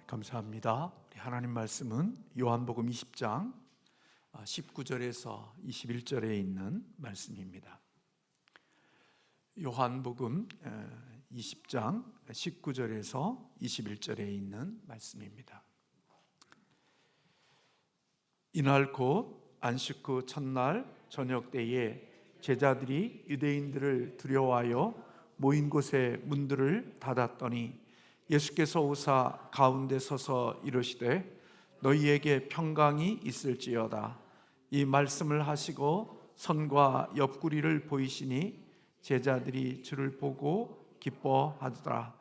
감사합니다. 우리 하나님 말씀은 요한복음 20장 19절에서 21절에 있는 말씀입니다. 요한복음 20장 19절에서 21절에 있는 말씀입니다. 이날 곧 안식 후 첫날 저녁 때에 제자들이 유대인들을 두려워하여 모인 곳에 문들을 닫았더니 예수께서 오사 가운데 서서 이르시되 너희에게 평강이 있을지어다. 이 말씀을 하시고 선과 옆구리를 보이시니 제자들이 주를 보고 기뻐하더라.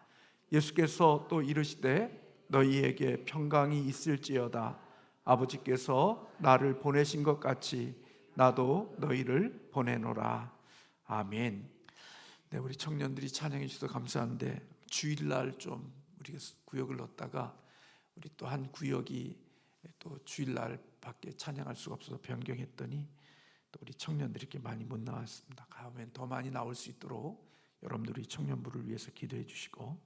예수께서 또 이르시되 너희에게 평강이 있을지어다. 아버지께서 나를 보내신 것 같이 나도 너희를 보내노라. 아멘. 네, 우리 청년들이 찬양해 주셔서 감사한데 주일날 좀 우리가 구역을 넣었다가 우리 또 한 구역이 또 주일날 밖에 찬양할 수가 없어서 변경했더니 또 우리 청년들이 이렇게 많이 못 나왔습니다. 다음엔 더 많이 나올 수 있도록 여러분들이 청년부를 위해서 기도해 주시고,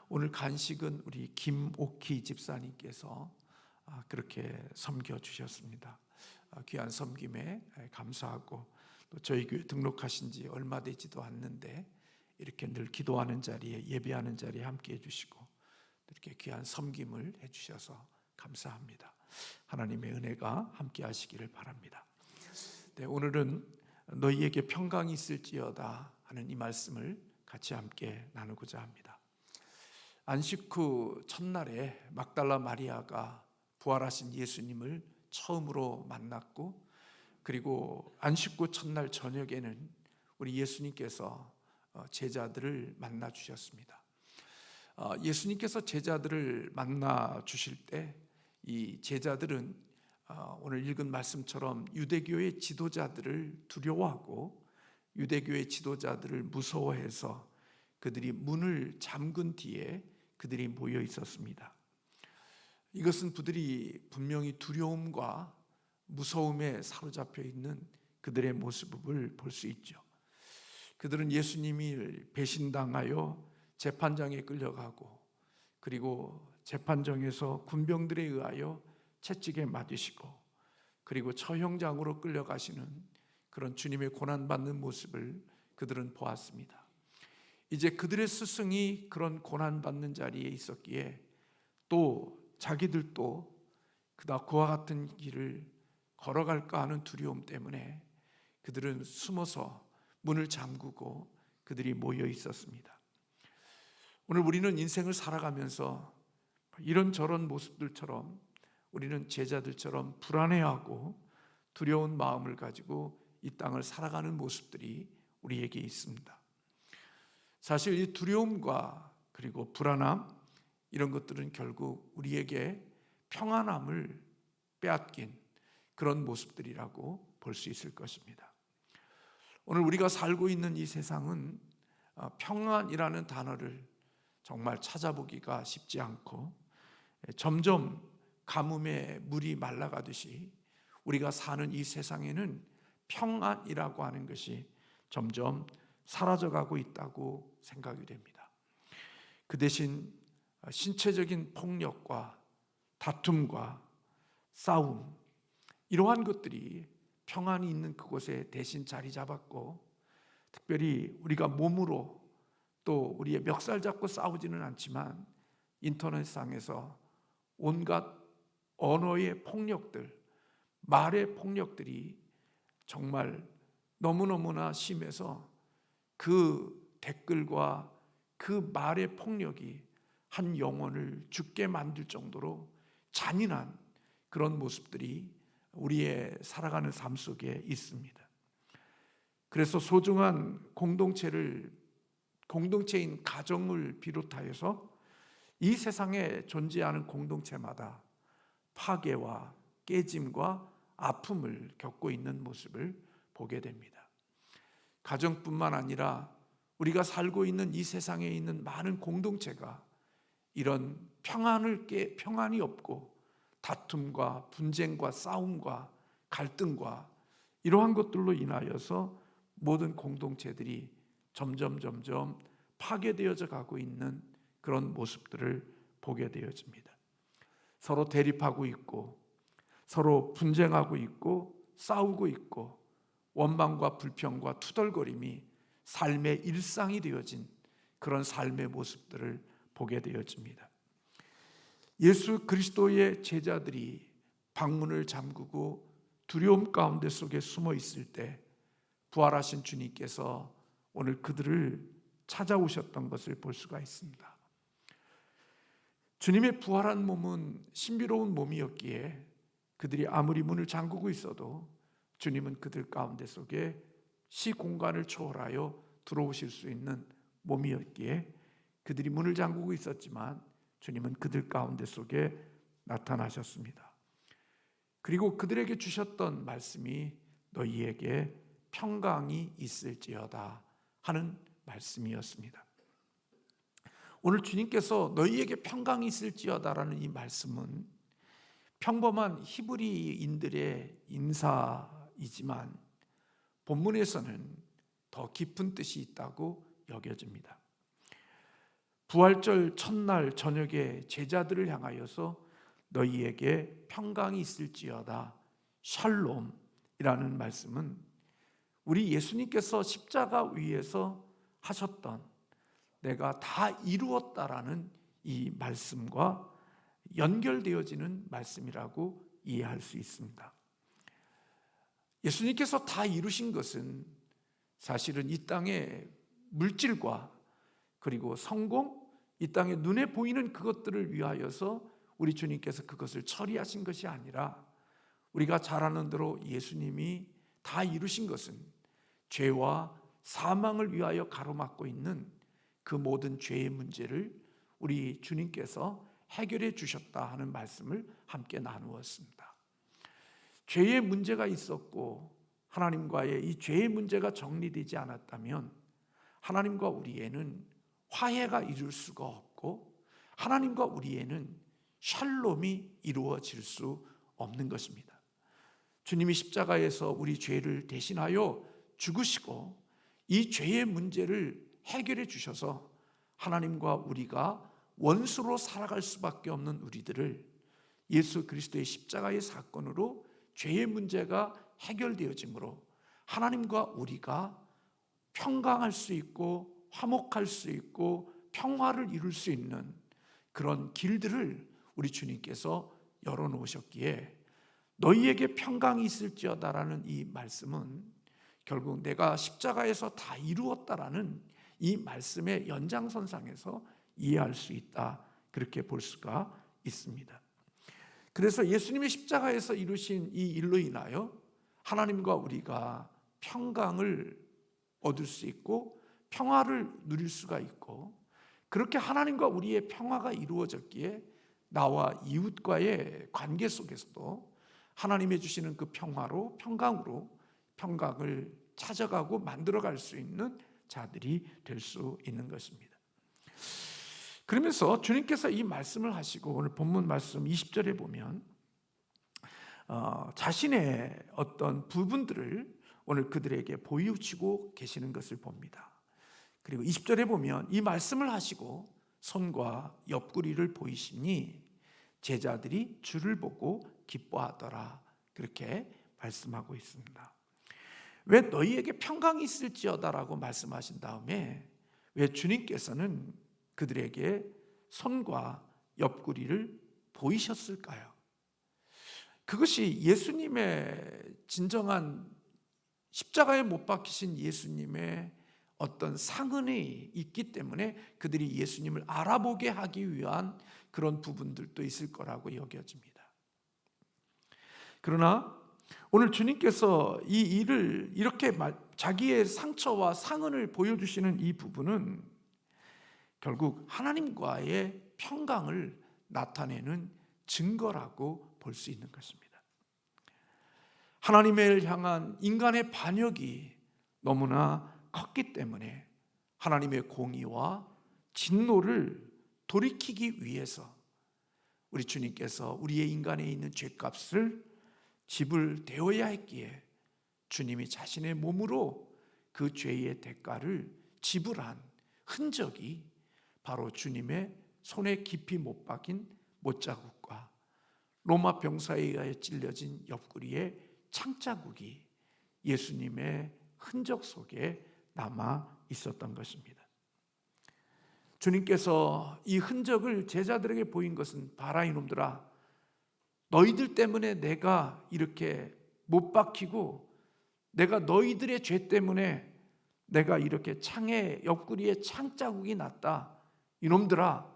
오늘 간식은 우리 김옥희 집사님께서 그렇게 섬겨 주셨습니다. 귀한 섬김에 감사하고, 또 저희 교회 등록하신 지 얼마 되지도 않는데 이렇게 늘 기도하는 자리에, 예배하는 자리에 함께 해주시고 이렇게 귀한 섬김을 해주셔서 감사합니다. 하나님의 은혜가 함께 하시기를 바랍니다. 네, 오늘은 너희에게 평강이 있을지어다 하는 이 말씀을 같이 함께 나누고자 합니다. 안식 후 첫날에 막달라 마리아가 부활하신 예수님을 처음으로 만났고, 그리고 안식 후 첫날 저녁에는 우리 예수님께서 제자들을 만나 주셨습니다. 예수님께서 제자들을 만나 주실 때 이 제자들은 오늘 읽은 말씀처럼 유대교의 지도자들을 두려워하고 유대교의 지도자들을 무서워해서 그들이 문을 잠근 뒤에 그들이 모여 있었습니다. 이것은 그들이 분명히 두려움과 무서움에 사로잡혀 있는 그들의 모습을 볼 수 있죠. 그들은 예수님이 배신당하여 재판장에 끌려가고, 그리고 재판정에서 군병들에 의하여 채찍에 맞으시고, 그리고 처형장으로 끌려가시는 그런 주님의 고난받는 모습을 그들은 보았습니다. 이제 그들의 스승이 그런 고난받는 자리에 있었기에 또 자기들도 그와 같은 길을 걸어갈까 하는 두려움 때문에 그들은 숨어서 문을 잠그고 그들이 모여 있었습니다. 오늘 우리는 인생을 살아가면서 이런저런 모습들처럼 우리는 제자들처럼 불안해하고 두려운 마음을 가지고 이 땅을 살아가는 모습들이 우리에게 있습니다. 사실 이 두려움과 그리고 불안함, 이런 것들은 결국 우리에게 평안함을 빼앗긴 그런 모습들이라고 볼 수 있을 것입니다. 오늘 우리가 살고 있는 이 세상은 평안이라는 단어를 정말 찾아보기가 쉽지 않고, 점점 가뭄에 물이 말라가듯이 우리가 사는 이 세상에는 평안이라고 하는 것이 점점 사라져가고 있다고 생각이 됩니다. 그 대신 신체적인 폭력과 다툼과 싸움, 이러한 것들이 평안이 있는 그곳에 대신 자리 잡았고, 특별히 우리가 몸으로 또 우리의 멱살 잡고 싸우지는 않지만 인터넷상에서 온갖 언어의 폭력들, 말의 폭력들이 정말 너무너무나 심해서 그 댓글과 그 말의 폭력이 한 영혼을 죽게 만들 정도로 잔인한 그런 모습들이 우리의 살아가는 삶 속에 있습니다. 그래서 소중한 공동체인 가정을 비롯하여서 이 세상에 존재하는 공동체마다 파괴와 깨짐과 아픔을 겪고 있는 모습을 보게 됩니다. 가정뿐만 아니라 우리가 살고 있는 이 세상에 있는 많은 공동체가 이런 평안이 없고 다툼과 분쟁과 싸움과 갈등과 이러한 것들로 인하여서 모든 공동체들이 점점 파괴되어져 가고 있는 그런 모습들을 보게 되어집니다. 서로 대립하고 있고 서로 분쟁하고 있고 싸우고 있고 원망과 불평과 투덜거림이 삶의 일상이 되어진 그런 삶의 모습들을 보게 되어집니다. 예수 그리스도의 제자들이 방문을 잠그고 두려움 가운데 속에 숨어 있을 때 부활하신 주님께서 오늘 그들을 찾아오셨던 것을 볼 수가 있습니다. 주님의 부활한 몸은 신비로운 몸이었기에 그들이 아무리 문을 잠그고 있어도 주님은 그들 가운데 속에 시공간을 초월하여 들어오실 수 있는 몸이었기에 그들이 문을 잠그고 있었지만 주님은 그들 가운데 속에 나타나셨습니다. 그리고 그들에게 주셨던 말씀이 너희에게 평강이 있을지어다 하는 말씀이었습니다. 오늘 주님께서 너희에게 평강이 있을지어다라는 이 말씀은 평범한 히브리인들의 인사이지만 본문에서는 더 깊은 뜻이 있다고 여겨집니다. 부활절 첫날 저녁에 제자들을 향하여서 너희에게 평강이 있을지어다 샬롬이라는 말씀은 우리 예수님께서 십자가 위에서 하셨던 내가 다 이루었다라는 이 말씀과 연결되어지는 말씀이라고 이해할 수 있습니다. 예수님께서 다 이루신 것은 사실은 이 땅의 물질과 그리고 성공, 이 땅에 눈에 보이는 그것들을 위하여서 우리 주님께서 그것을 처리하신 것이 아니라 우리가 잘 아는 대로 예수님이 다 이루신 것은 죄와 사망을 위하여 가로막고 있는 그 모든 죄의 문제를 우리 주님께서 해결해 주셨다 하는 말씀을 함께 나누었습니다. 죄의 문제가 있었고 하나님과의 이 죄의 문제가 정리되지 않았다면 하나님과 우리에는 화해가 이룰 수가 없고 하나님과 우리에는 샬롬이 이루어질 수 없는 것입니다. 주님이 십자가에서 우리 죄를 대신하여 죽으시고 이 죄의 문제를 해결해 주셔서 하나님과 우리가 원수로 살아갈 수밖에 없는 우리들을 예수 그리스도의 십자가의 사건으로 죄의 문제가 해결되어지므로 하나님과 우리가 평강할 수 있고 화목할 수 있고 평화를 이룰 수 있는 그런 길들을 우리 주님께서 열어놓으셨기에 너희에게 평강이 있을지어다라는 이 말씀은 결국 내가 십자가에서 다 이루었다라는 이 말씀의 연장선상에서 이해할 수 있다, 그렇게 볼 수가 있습니다. 그래서 예수님의 십자가에서 이루신 이 일로 인하여 하나님과 우리가 평강을 얻을 수 있고 평화를 누릴 수가 있고 그렇게 하나님과 우리의 평화가 이루어졌기에 나와 이웃과의 관계 속에서도 하나님이 주시는 그 평화로 평강으로 평강을 찾아가고 만들어갈 수 있는 자들이 될 수 있는 것입니다. 그러면서 주님께서 이 말씀을 하시고 오늘 본문 말씀 20절에 보면 자신의 어떤 부분들을 오늘 그들에게 보여주고 계시는 것을 봅니다. 그리고 20절에 보면 이 말씀을 하시고 손과 옆구리를 보이시니 제자들이 주를 보고 기뻐하더라, 그렇게 말씀하고 있습니다. 왜 너희에게 평강이 있을지어다라고 말씀하신 다음에 왜 주님께서는 그들에게 손과 옆구리를 보이셨을까요? 그것이 예수님의 진정한 십자가에 못 박히신 예수님의 어떤 상흔이 있기 때문에 그들이 예수님을 알아보게 하기 위한 그런 부분들도 있을 거라고 여겨집니다. 그러나 오늘 주님께서 이 일을 이렇게 자기의 상처와 상흔을 보여주시는 이 부분은 결국 하나님과의 평강을 나타내는 증거라고 볼 수 있는 것입니다. 하나님을 향한 인간의 반역이 너무나 컸기 때문에 하나님의 공의와 진노를 돌이키기 위해서 우리 주님께서 우리의 인간에 있는 죄값을 지불되어야 했기에 주님이 자신의 몸으로 그 죄의 대가를 지불한 흔적이 바로 주님의 손에 깊이 못 박힌 못자국과 로마 병사에 의하여 찔려진 옆구리의 창자국이 예수님의 흔적 속에 남아 있었던 것입니다. 주님께서 이 흔적을 제자들에게 보인 것은 봐라 이놈들아, 너희들 때문에 내가 이렇게 못 박히고 내가 너희들의 죄 때문에 내가 이렇게 창에 옆구리에 창자국이 났다. 이놈들아,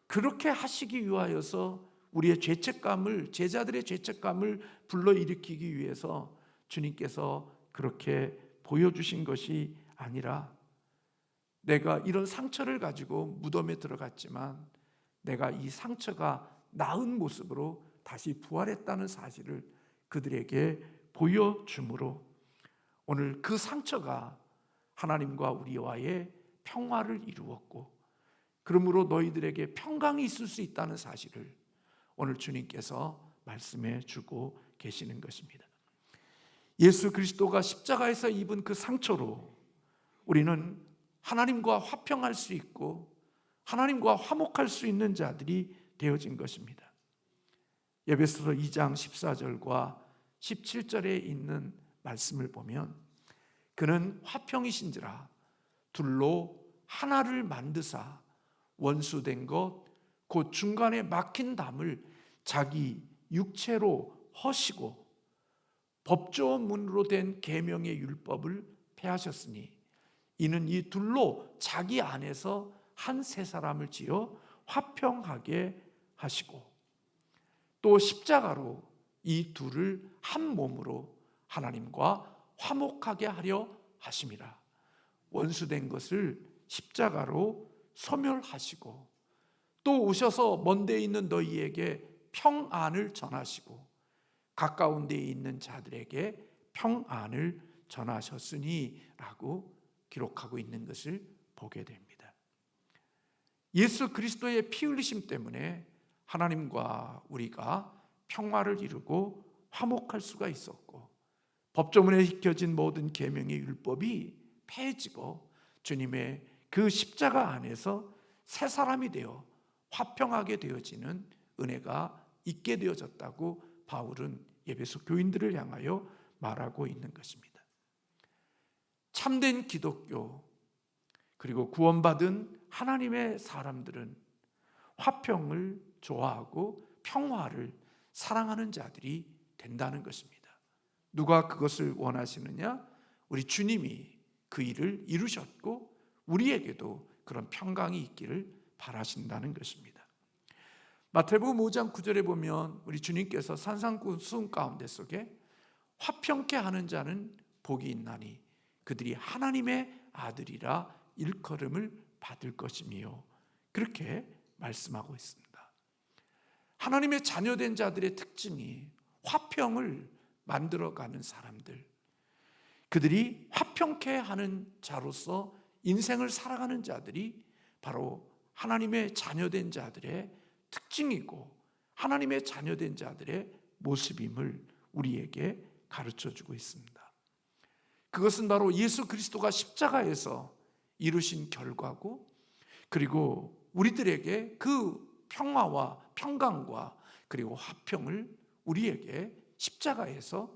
그렇게 하시기 위하여서 우리의 죄책감을, 제자들의 죄책감을 불러일으키기 위해서 주님께서 그렇게 보여주신 것이 아니라, 내가 이런 상처를 가지고 무덤에 들어갔지만 내가 이 상처가 나은 모습으로 다시 부활했다는 사실을 그들에게 보여주므로 오늘 그 상처가 하나님과 우리와의 평화를 이루었고, 그러므로 너희들에게 평강이 있을 수 있다는 사실을 오늘 주님께서 말씀해 주고 계시는 것입니다. 예수 그리스도가 십자가에서 입은 그 상처로 우리는 하나님과 화평할 수 있고 하나님과 화목할 수 있는 자들이 되어진 것입니다. 에베소서 2장 14절과 17절에 있는 말씀을 보면, 그는 화평이신지라 둘로 하나를 만드사 원수된 것 곧 중간에 막힌 담을 자기 육체로 허시고 법조문으로 된 계명의 율법을 폐하셨으니 이는 이 둘로 자기 안에서 한 세 사람을 지어 화평하게 하시고 또 십자가로 이 둘을 한 몸으로 하나님과 화목하게 하려 하심이라. 원수된 것을 십자가로 소멸하시고 또 오셔서 먼 데 있는 너희에게 평안을 전하시고 가까운 데에 있는 자들에게 평안을 전하셨으니 라고 기록하고 있는 것을 보게 됩니다. 예수 그리스도의 피 흘리심 때문에 하나님과 우리가 평화를 이루고 화목할 수가 있었고, 법조문에 익혀진 모든 계명의 율법이 폐해지고 주님의 그 십자가 안에서 새 사람이 되어 화평하게 되어지는 은혜가 있게 되어졌다고 바울은 에베소 교인들을 향하여 말하고 있는 것입니다. 참된 기독교 그리고 구원받은 하나님의 사람들은 화평을 좋아하고 평화를 사랑하는 자들이 된다는 것입니다. 누가 그것을 원하시느냐? 우리 주님이 그 일을 이루셨고 우리에게도 그런 평강이 있기를 바라신다는 것입니다. 마태복음 5장 9절에 보면 우리 주님께서 산상수훈 가운데 속에 화평케 하는 자는 복이 있나니 그들이 하나님의 아들이라 일컬음을 받을 것이며, 그렇게 말씀하고 있습니다. 하나님의 자녀된 자들의 특징이 화평을 만들어가는 사람들, 그들이 화평케 하는 자로서 인생을 살아가는 자들이 바로 하나님의 자녀된 자들의 특징이고 하나님의 자녀된 자들의 모습임을 우리에게 가르쳐주고 있습니다. 그것은 바로 예수 그리스도가 십자가에서 이루신 결과고, 그리고 우리들에게 그 평화와 평강과 그리고 화평을 우리에게 십자가에서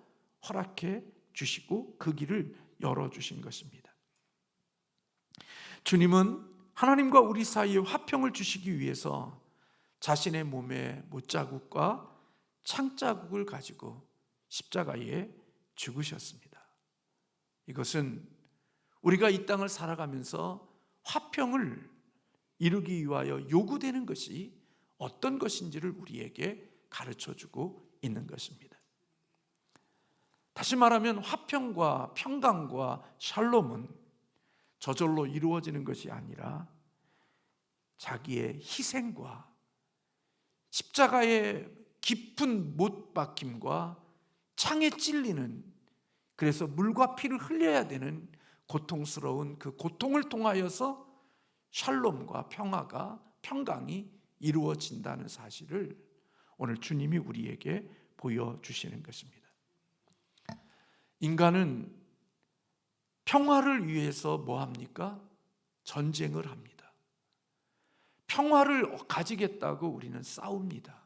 허락해 주시고 그 길을 열어주신 것입니다. 주님은 하나님과 우리 사이에 화평을 주시기 위해서 자신의 몸에 못자국과 창자국을 가지고 십자가에 죽으셨습니다. 이것은 우리가 이 땅을 살아가면서 화평을 이루기 위하여 요구되는 것이 어떤 것인지를 우리에게 가르쳐주고 있는 것입니다. 다시 말하면 화평과 평강과 샬롬은 저절로 이루어지는 것이 아니라 자기의 희생과 십자가의 깊은 못 박힘과 창에 찔리는, 그래서 물과 피를 흘려야 되는 고통스러운 그 고통을 통하여서 샬롬과 평화가, 평강이 이루어진다는 사실을 오늘 주님이 우리에게 보여주시는 것입니다. 인간은 평화를 위해서 뭐 합니까? 전쟁을 합니다. 평화를 가지겠다고 우리는 싸웁니다.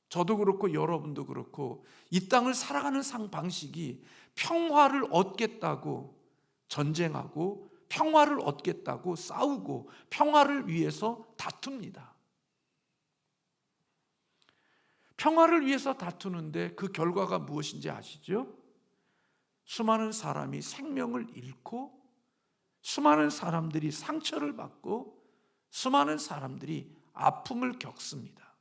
저도 그렇고 여러분도 그렇고 이 땅을 살아가는 방식이 평화를 얻겠다고 전쟁하고 평화를 얻겠다고 싸우고 평화를 위해서 다툽니다. 평화를 위해서 다투는데 그 결과가 무엇인지 아시죠? 수많은 사람이 생명을 잃고 수많은 사람들이 상처를 받고 수많은 사람들이 아픔을 겪습니다.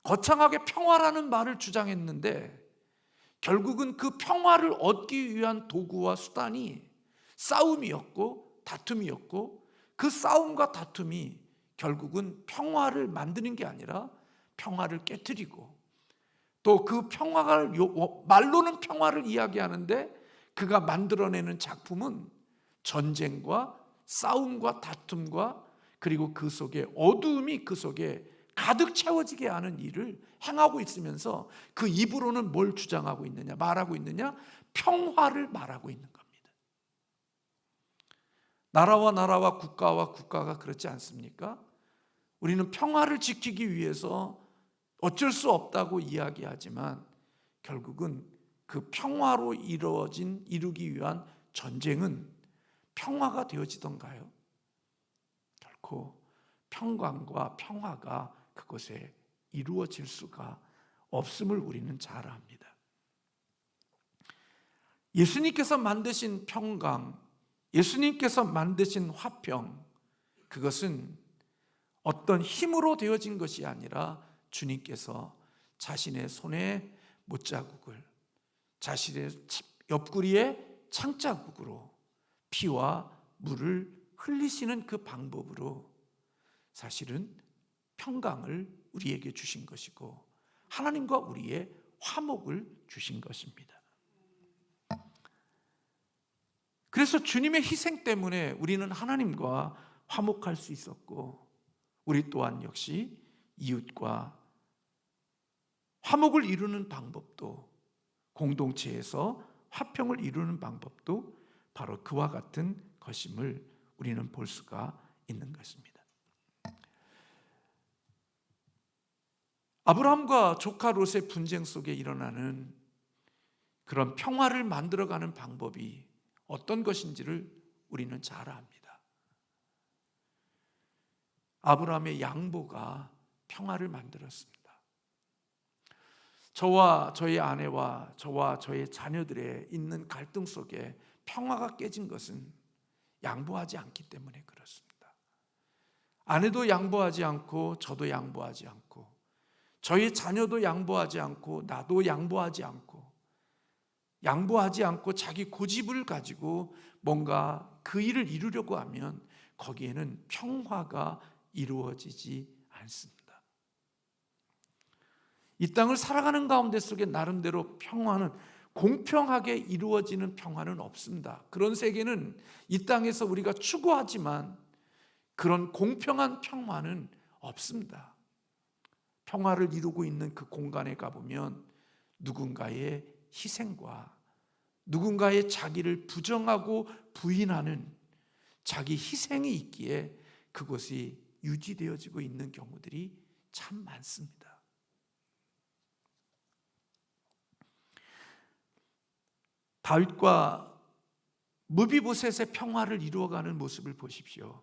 거창하게 평화라는 말을 주장했는데 결국은 그 평화를 얻기 위한 도구와 수단이 싸움이었고 다툼이었고, 그 싸움과 다툼이 결국은 평화를 만드는 게 아니라 평화를 깨트리고, 또 그 평화를 말로는 평화를 이야기하는데 그가 만들어내는 작품은 전쟁과 싸움과 다툼과 그리고 그 속에 어두움이 그 속에 가득 채워지게 하는 일을 행하고 있으면서 그 입으로는 뭘 주장하고 있느냐, 말하고 있느냐? 평화를 말하고 있는 겁니다. 나라와 나라와 국가와 국가가 그렇지 않습니까? 우리는 평화를 지키기 위해서 어쩔 수 없다고 이야기하지만 결국은 그 평화로 이루기 위한 전쟁은 평화가 되어지던가요? 결코 평강과 평화가 그곳에 이루어질 수가 없음을 우리는 잘 압니다. 예수님께서 만드신 평강, 예수님께서 만드신 화평, 그것은 어떤 힘으로 되어진 것이 아니라 주님께서 자신의 손에 못자국을, 자신의 옆구리에 창자국으로 피와 물을 흘리시는 그 방법으로 사실은 평강을 우리에게 주신 것이고 하나님과 우리의 화목을 주신 것입니다. 그래서 주님의 희생 때문에 우리는 하나님과 화목할 수 있었고, 우리 또한 역시 이웃과 화목을 이루는 방법도, 공동체에서 화평을 이루는 방법도 바로 그와 같은 것임을 우리는 볼 수가 있는 것입니다. 아브라함과 조카 롯의 분쟁 속에 일어나는 그런 평화를 만들어가는 방법이 어떤 것인지를 우리는 잘 압니다. 아브라함의 양보가 평화를 만들었습니다. 저와 저의 아내와 저와 저의 자녀들의 있는 갈등 속에 평화가 깨진 것은 양보하지 않기 때문에 그렇습니다. 아내도 양보하지 않고 저도 양보하지 않고 저희 자녀도 양보하지 않고 나도 양보하지 않고 자기 고집을 가지고 뭔가 그 일을 이루려고 하면 거기에는 평화가 이루어지지 않습니다. 이 땅을 살아가는 가운데 속에 나름대로 평화는, 공평하게 이루어지는 평화는 없습니다. 그런 세계는 이 땅에서 우리가 추구하지만 그런 공평한 평화는 없습니다. 평화를 이루고 있는 그 공간에 가보면 누군가의 희생과 누군가의 자기를 부정하고 부인하는 자기 희생이 있기에 그것이 유지되어지고 있는 경우들이 참 많습니다. 다윗과 무비보셋의 평화를 이루어가는 모습을 보십시오.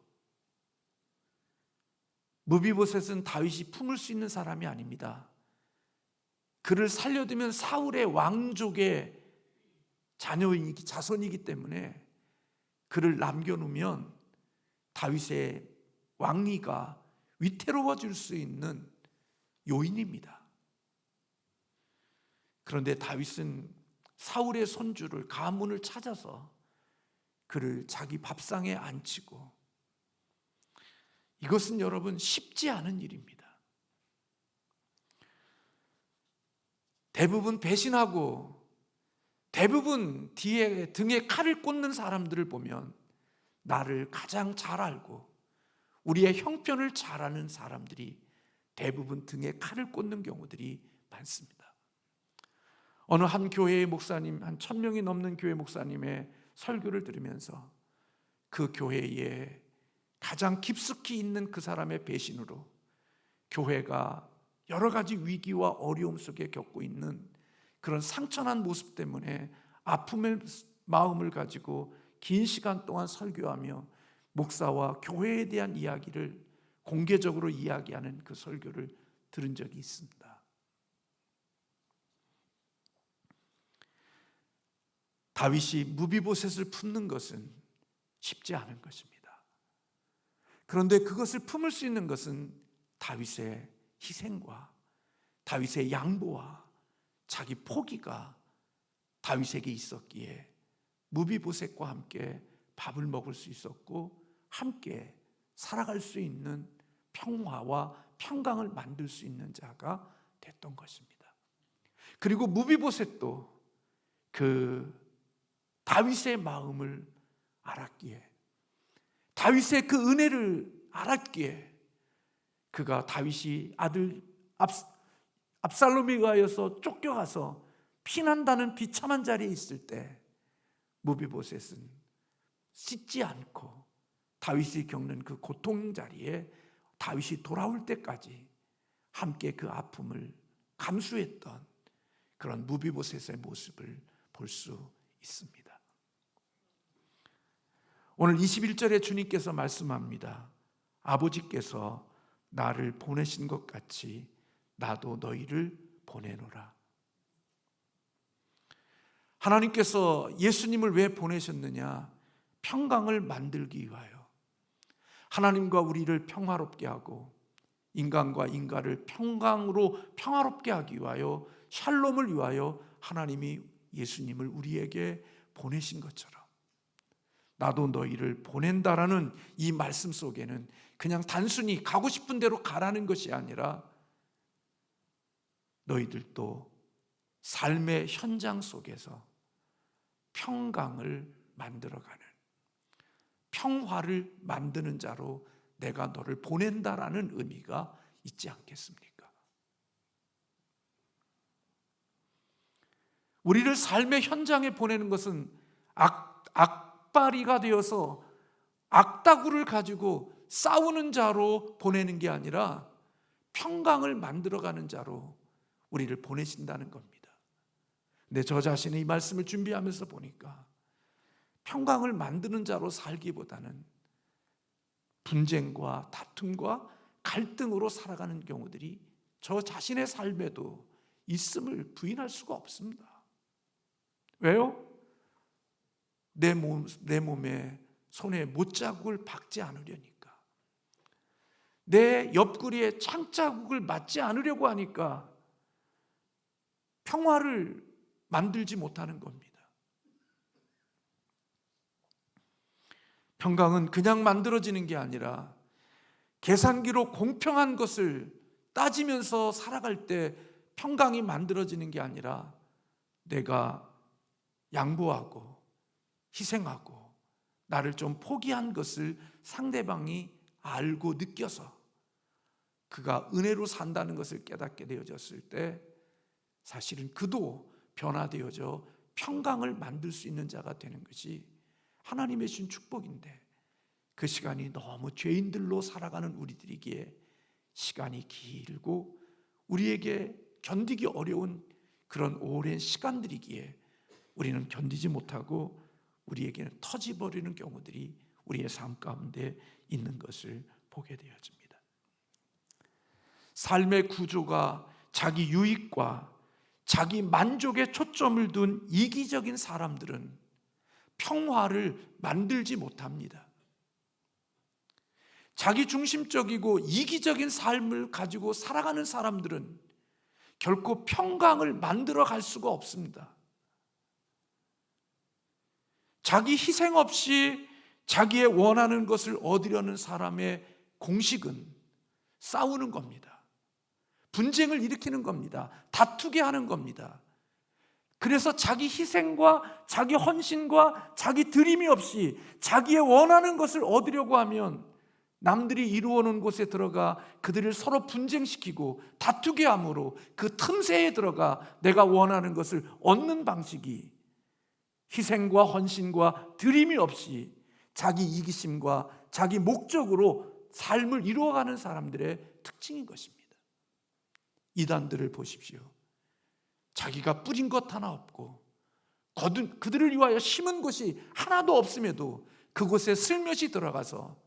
무비보셋은 다윗이 품을 수 있는 사람이 아닙니다. 그를 살려두면 사울의 왕족의 자손이기 때문에 그를 남겨놓으면 다윗의 왕위가 위태로워질 수 있는 요인입니다. 그런데 다윗은 사울의 손주를, 가문을 찾아서 그를 자기 밥상에 앉히고, 이것은 여러분 쉽지 않은 일입니다. 대부분 배신하고 대부분 등에 칼을 꽂는 사람들을 보면 나를 가장 잘 알고 우리의 형편을 잘 아는 사람들이 대부분 등에 칼을 꽂는 경우들이 많습니다. 어느 한 교회의 목사님, 한 1000명이 넘는 교회 목사님의 설교를 들으면서 그 교회에 가장 깊숙이 있는 그 사람의 배신으로 교회가 여러 가지 위기와 어려움 속에 겪고 있는 그런 상처난 모습 때문에 아픔의 마음을 가지고 긴 시간 동안 설교하며 목사와 교회에 대한 이야기를 공개적으로 이야기하는 그 설교를 들은 적이 있습니다. 다윗이 무비보셋을 품는 것은 쉽지 않은 것입니다. 그런데 그것을 품을 수 있는 것은 다윗의 희생과 다윗의 양보와 자기 포기가 다윗에게 있었기에 무비보셋과 함께 밥을 먹을 수 있었고 함께 살아갈 수 있는 평화와 평강을 만들 수 있는 자가 됐던 것입니다. 그리고 무비보셋도 그 다윗의 마음을 알았기에, 다윗의 그 은혜를 알았기에 그가 다윗이 아들 압살롬에 의하여서 쫓겨가서 피난다는 비참한 자리에 있을 때 무비보셋은 씻지 않고 다윗이 겪는 그 고통 자리에 다윗이 돌아올 때까지 함께 그 아픔을 감수했던 그런 무비보셋의 모습을 볼 수 있습니다. 오늘 21절에 주님께서 말씀합니다. 아버지께서 나를 보내신 것 같이 나도 너희를 보내노라. 하나님께서 예수님을 왜 보내셨느냐? 평강을 만들기 위하여, 하나님과 우리를 평화롭게 하고 인간과 인간을 평강으로 평화롭게 하기 위하여, 샬롬을 위하여 하나님이 예수님을 우리에게 보내신 것처럼 나도 너희를 보낸다라는 이 말씀 속에는 그냥 단순히 가고 싶은 대로 가라는 것이 아니라 너희들도 삶의 현장 속에서 평강을 만들어가는, 평화를 만드는 자로 내가 너를 보낸다라는 의미가 있지 않겠습니까? 우리를 삶의 현장에 보내는 것은 악바리가 되어서 악다구를 가지고 싸우는 자로 보내는 게 아니라 평강을 만들어가는 자로 우리를 보내신다는 겁니다. 근데 저 자신이 이 말씀을 준비하면서 보니까 평강을 만드는 자로 살기보다는 분쟁과 다툼과 갈등으로 살아가는 경우들이 저 자신의 삶에도 있음을 부인할 수가 없습니다. 왜요? 내 몸에 손에 못자국을 박지 않으려니까, 내 옆구리에 창자국을 맞지 않으려고 하니까 평화를 만들지 못하는 겁니다. 평강은 그냥 만들어지는 게 아니라 계산기로 공평한 것을 따지면서 살아갈 때 평강이 만들어지는 게 아니라 내가 양보하고 희생하고 나를 좀 포기한 것을 상대방이 알고 느껴서 그가 은혜로 산다는 것을 깨닫게 되어졌을 때 사실은 그도 변화되어져 평강을 만들 수 있는 자가 되는 것이 하나님의 주신 축복인데, 그 시간이 너무 죄인들로 살아가는 우리들이기에 시간이 길고 우리에게 견디기 어려운 그런 오랜 시간들이기에 우리는 견디지 못하고 우리에게는 터져버리는 경우들이 우리의 삶 가운데 있는 것을 보게 되어집니다. 삶의 구조가 자기 유익과 자기 만족에 초점을 둔 이기적인 사람들은 평화를 만들지 못합니다. 자기 중심적이고 이기적인 삶을 가지고 살아가는 사람들은 결코 평강을 만들어 갈 수가 없습니다. 자기 희생 없이 자기의 원하는 것을 얻으려는 사람의 공식은 싸우는 겁니다. 분쟁을 일으키는 겁니다. 다투게 하는 겁니다. 그래서 자기 희생과 자기 헌신과 자기 드림이 없이 자기의 원하는 것을 얻으려고 하면 남들이 이루어놓은 곳에 들어가 그들을 서로 분쟁시키고 다투게 함으로 그 틈새에 들어가 내가 원하는 것을 얻는 방식이 희생과 헌신과 드림이 없이 자기 이기심과 자기 목적으로 삶을 이루어가는 사람들의 특징인 것입니다. 이단들을 보십시오. 자기가 뿌린 것 하나 없고 그들을 위하여 심은 곳이 하나도 없음에도 그곳에 슬며시 들어가서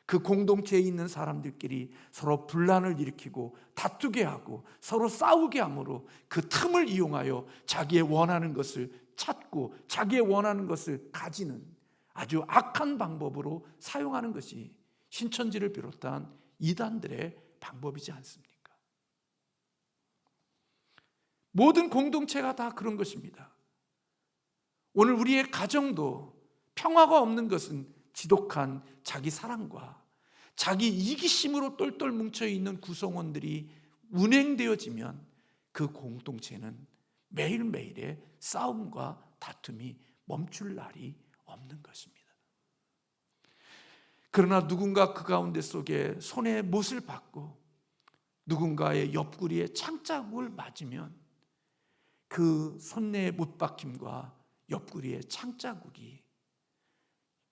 그 공동체에 있는 사람들끼리 서로 분란을 일으키고 다투게 하고 서로 싸우게 함으로 그 틈을 이용하여 자기의 원하는 것을 찾고 자기의 원하는 것을 가지는 아주 악한 방법으로 사용하는 것이 신천지를 비롯한 이단들의 방법이지 않습니까? 모든 공동체가 다 그런 것입니다. 오늘 우리의 가정도 평화가 없는 것은 지독한 자기 사랑과 자기 이기심으로 똘똘 뭉쳐있는 구성원들이 운행되어지면 그 공동체는 매일매일의 싸움과 다툼이 멈출 날이 없는 것입니다. 그러나 누군가 그 가운데 속에 손에 못을 받고 누군가의 옆구리에 창자국을 맞으면 그 손에 못 박힘과 옆구리의 창자국이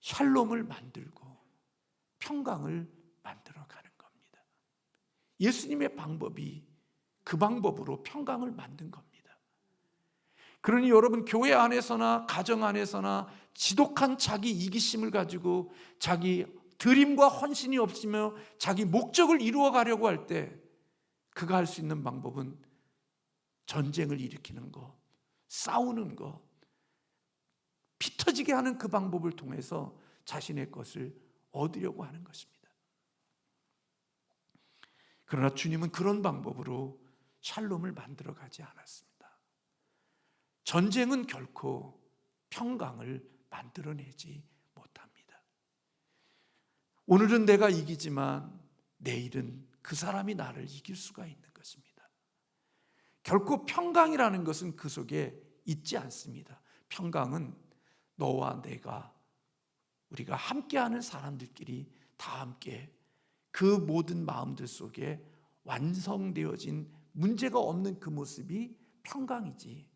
샬롬을 만들고 평강을 만들어가는 겁니다. 예수님의 방법이 그 방법으로 평강을 만든 겁니다. 그러니 여러분, 교회 안에서나 가정 안에서나 지독한 자기 이기심을 가지고 자기 드림과 헌신이 없으며 자기 목적을 이루어가려고 할 때 그가 할 수 있는 방법은 전쟁을 일으키는 것, 싸우는 것, 피 터지게 하는 그 방법을 통해서 자신의 것을 얻으려고 하는 것입니다. 그러나 주님은 그런 방법으로 샬롬을 만들어 가지 않았습니다. 전쟁은 결코 평강을 만들어내지 못합니다. 오늘은 내가 이기지만 내일은 그 사람이 나를 이길 수가 있는 것입니다. 결코 평강이라는 것은 그 속에 있지 않습니다. 평강은 너와 내가, 우리가 함께하는 사람들끼리 다 함께 그 모든 마음들 속에 완성되어진 문제가 없는 그 모습이 평강이지,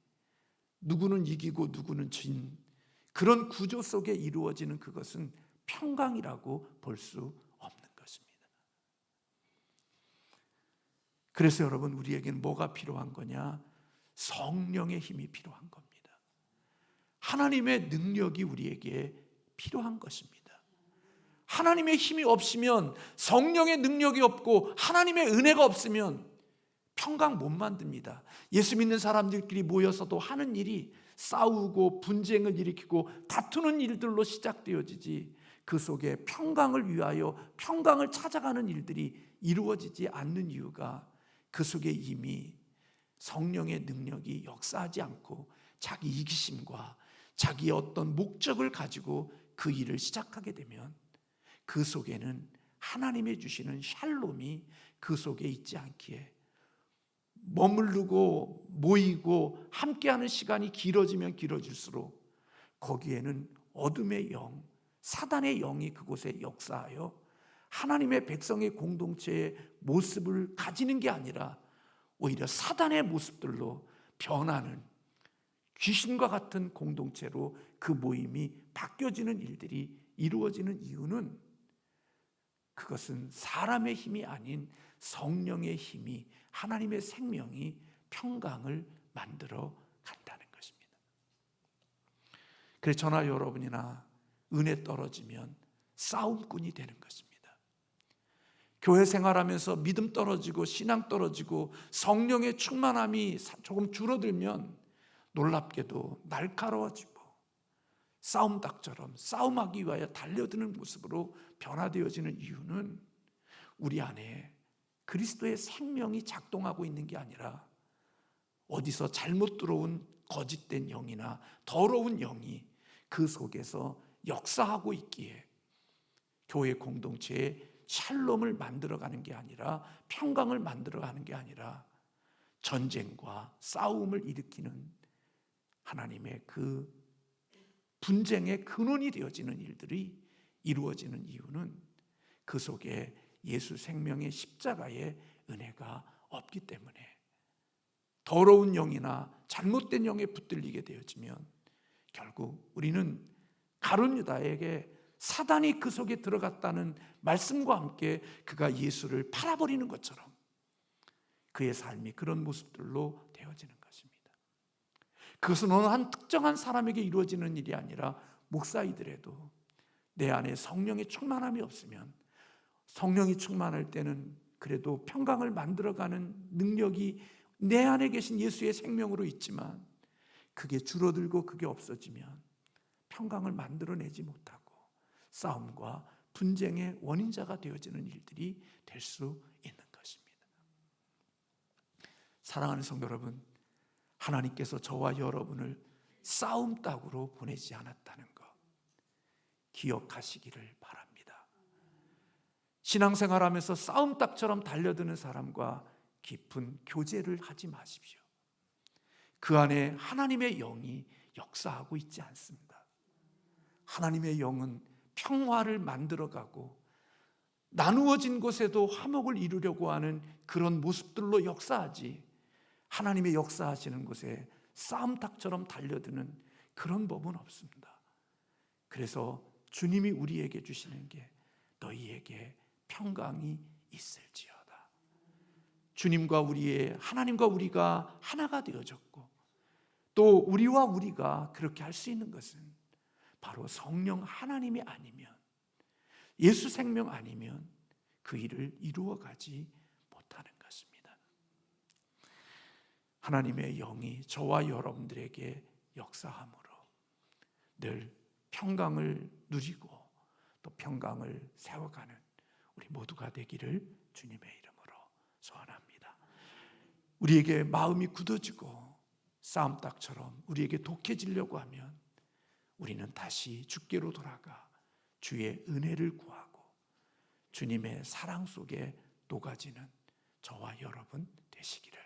누구는 이기고 누구는 진 그런 구조 속에 이루어지는 그것은 평강이라고 볼 수 없는 것입니다. 그래서 여러분, 우리에게는 뭐가 필요한 거냐? 성령의 힘이 필요한 겁니다. 하나님의 능력이 우리에게 필요한 것입니다. 하나님의 힘이 없으면, 성령의 능력이 없고 하나님의 은혜가 없으면 평강 못 만듭니다. 예수 믿는 사람들끼리 모여서도 하는 일이 싸우고 분쟁을 일으키고 다투는 일들로 시작되어지지, 그 속에 평강을 위하여 평강을 찾아가는 일들이 이루어지지 않는 이유가 그 속에 이미 성령의 능력이 역사하지 않고 자기 이기심과 자기의 어떤 목적을 가지고 그 일을 시작하게 되면 그 속에는 하나님의 주시는 샬롬이 그 속에 있지 않기에 머무르고 모이고 함께하는 시간이 길어지면 길어질수록 거기에는 어둠의 영, 사단의 영이 그곳에 역사하여 하나님의 백성의 공동체의 모습을 가지는 게 아니라 오히려 사단의 모습들로 변하는, 귀신과 같은 공동체로 그 모임이 바뀌어지는 일들이 이루어지는 이유는, 그것은 사람의 힘이 아닌 성령의 힘이, 하나님의 생명이 평강을 만들어 간다는 것입니다. 그래서 저나 여러분이나 은혜 떨어지면 싸움꾼이 되는 것입니다. 교회 생활하면서 믿음 떨어지고 신앙 떨어지고 성령의 충만함이 조금 줄어들면 놀랍게도 날카로워지고 싸움닭처럼 싸움하기 위하여 달려드는 모습으로 변화되어지는 이유는 우리 안에 그리스도의 생명이 작동하고 있는 게 아니라 어디서 잘못 들어온 거짓된 영이나 더러운 영이 그 속에서 역사하고 있기에 교회 공동체에 샬롬을 만들어가는 게 아니라, 평강을 만들어가는 게 아니라 전쟁과 싸움을 일으키는 하나님의 그 분쟁의 근원이 되어지는 일들이 이루어지는 이유는 그 속에 예수 생명의 십자가의 은혜가 없기 때문에, 더러운 영이나 잘못된 영에 붙들리게 되어지면 결국 우리는 가룟 유다에게 사단이 그 속에 들어갔다는 말씀과 함께 그가 예수를 팔아버리는 것처럼 그의 삶이 그런 모습들로 되어지는 것입니다. 그것은 어느 한 특정한 사람에게 이루어지는 일이 아니라 목사이더라도 내 안에 성령의 충만함이 없으면, 성령이 충만할 때는 그래도 평강을 만들어가는 능력이 내 안에 계신 예수의 생명으로 있지만, 그게 줄어들고 그게 없어지면 평강을 만들어내지 못하고 싸움과 분쟁의 원인자가 되어지는 일들이 될 수 있는 것입니다. 사랑하는 성도 여러분, 하나님께서 저와 여러분을 싸움 따구로 보내지 않았다는 것 기억하시기를 바랍니다. 신앙생활하면서 싸움 닭처럼 달려드는 사람과 깊은 교제를 하지 마십시오. 그 안에 하나님의 영이 역사하고 있지 않습니다. 하나님의 영은 평화를 만들어가고 나누어진 곳에도 화목을 이루려고 하는 그런 모습들로 역사하지, 하나님의 역사하시는 곳에 싸움닭처럼 달려드는 그런 법은 없습니다. 그래서 주님이 우리에게 주시는 게 너희에게 평강이 있을지어다. 주님과 하나님과 우리가 하나가 되어졌고, 또 우리와 우리가 그렇게 할 수 있는 것은 바로 성령 하나님이 아니면, 예수 생명 아니면 그 일을 이루어가지 못하는 것입니다. 하나님의 영이 저와 여러분들에게 역사함으로 늘 평강을 누리고 또 평강을 세워가는 우리 모두가 되기를 주님의 이름으로 소원합니다. 우리에게 마음이 굳어지고 싸움닭처럼 우리에게 독해지려고 하면 우리는 다시 주께로 돌아가 주의 은혜를 구하고 주님의 사랑 속에 녹아지는 저와 여러분 되시기를